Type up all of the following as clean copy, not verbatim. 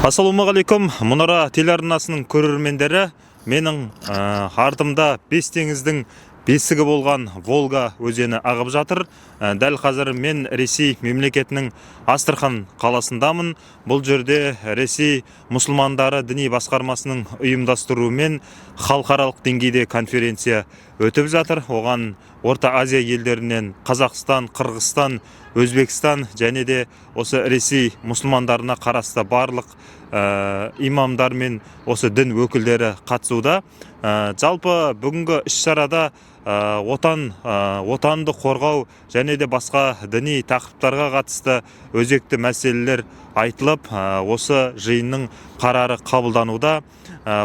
Ассалаумағалейкум, Мұнара телеарнасының көрермендері, менің артымда бес теңіздің бесігі болған Волга өзені ағып жатыр. Дәл қазір мен Ресей мемлекетінің Астрахан қаласындамын. Бұл жерде Ресей мұсылмандары діни басқармасының ұйымдастыруымен халықаралық деңгейде конференция өтіп жатыр. Оған Орта Азия елдерінен Қазақстан, Қырғызстан, Өзбекстан және де осы Ресей мұсылмандарына қарасты барлық имамдар мен осы дін өкілдері қатысуда. Жалпы бүгінгі іс-шарада отанды қорғау және де басқа діни тақырыптарға қатысты өзекті мәселелер айтылып, осы жиынның қарары қабылдануда.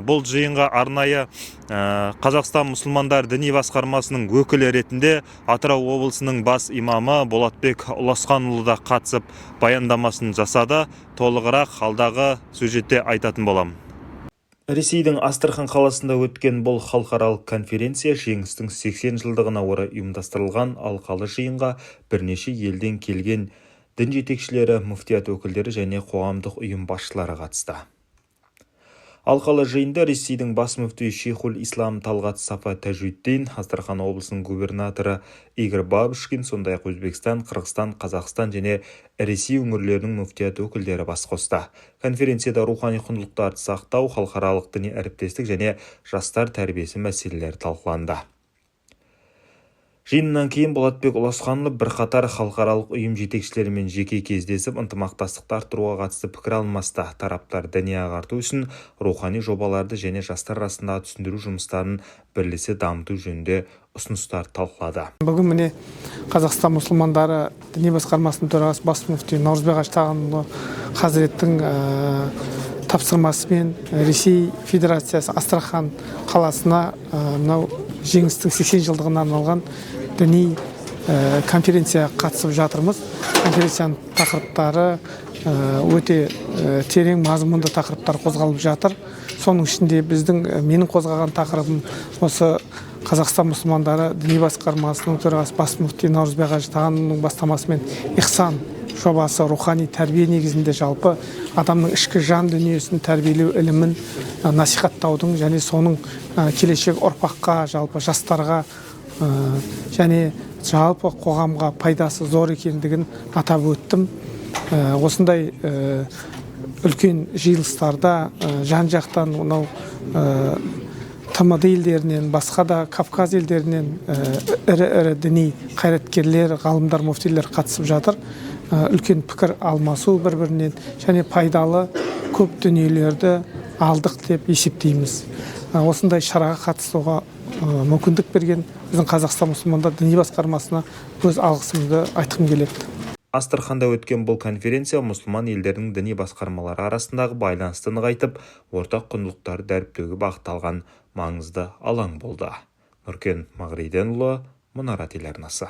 Бұл жиынға арнайы Қазақстан мұсылмандар діни басқармасының өкілі ретінде Атырау облысының бас имамы Болатбек Ұласқанұлы да қатысып баяндамасын жасады. Толығырақ алдағы сюжетте айтатын болам. Ресейдің Астрахан қаласында өткен бұл халықаралық конференция жеңістің 80 жылдығына орай ұйымдастырылған. Алқалы жиынға бірнеше елден келген дін жетекшілері, мүфтият өкілдері және қоғамдық ұйым басшылары қатысты. Алқалы жиында Ресейдің бас мүфти Шейхул Ислам Талғат Сафа Тәжуиддин, Астрахан облысының губернаторы Игорь Бабушкин, сондай-ақ Өзбекстан, Қырғызстан, Қазақстан және Ресей өңірлерінің мүфтият өкілдері бас қосты. Конференцияда рухани құндылықтарды сақтау, халықаралық діни әріптестік және жастар тәрбиесі мәселелері талқыланды. Жиыннан кейін Болатбек Ұласқанұлы бірқатар халықаралық ұйым жетекшілерімен жеке кездесіп, ынтымақтастықты арттыруға қатысты пікір алмасты. Тараптар діни ағарту үшін рухани жобаларды және жастар арасындағы түсіндіру жұмыстарын бірлесе дамыту жөнінде ұсыныстар талқылады. Бүгін міне Қазақстан мұсылмандары діни басқармасының төрағасы бас мүфти Наурызбек Аштағанұлы Хазіреттің тапсырмасымен Ресей Федерациясы Астрахан қаласына мынау жеңістің 80 жылдығына арналған діни конференция қатысып жатырмыз. Конференцияның тақырыптары өте терең мазмұнды тақырыптар қозғалып жатыр. Соның ішінде менің қозғаған тақырыбым осы Қазақстан мұсылмандары діни басқармасының төрағасы бас мүфти Наурызбек Аштағанұлының бастамасымен Ихсан жобасы рухани тәрбие негізінде жалпы адамның ішкі жан дүниесін тәрбиелеу ілімін насихаттаудың және соның келешек ұрпаққа, жалпы жастарға және жалпы қоғамға пайдасы зор екендігін атап өттім. Осындай үлкен жиылыстарда жан-жақтан мынау ТМД елдерінен, басқа да Кавказ елдерінен ірі діни қайраткерлер, ғалымдар, мүфтилер қатысып жатыр. Үлкен пікір алмасу бір-бірінен және пайдалы көп дүниелерді алдық деп есептейміз. Осындай шараға қатысуға мүмкіндік берген біздің Қазақстан мұсылмандар діни басқармасына өз алғысымды айтқым келеді. Астраханда өткен бұл конференция мұсылман елдерінің діни басқармалары арасындағы байланысты нығайтып, ортақ құндылықтарды дәріптеуге бағытталған маңызды алаң болды. Нұркен Мағриденұлы, Мұнара телеарнасы.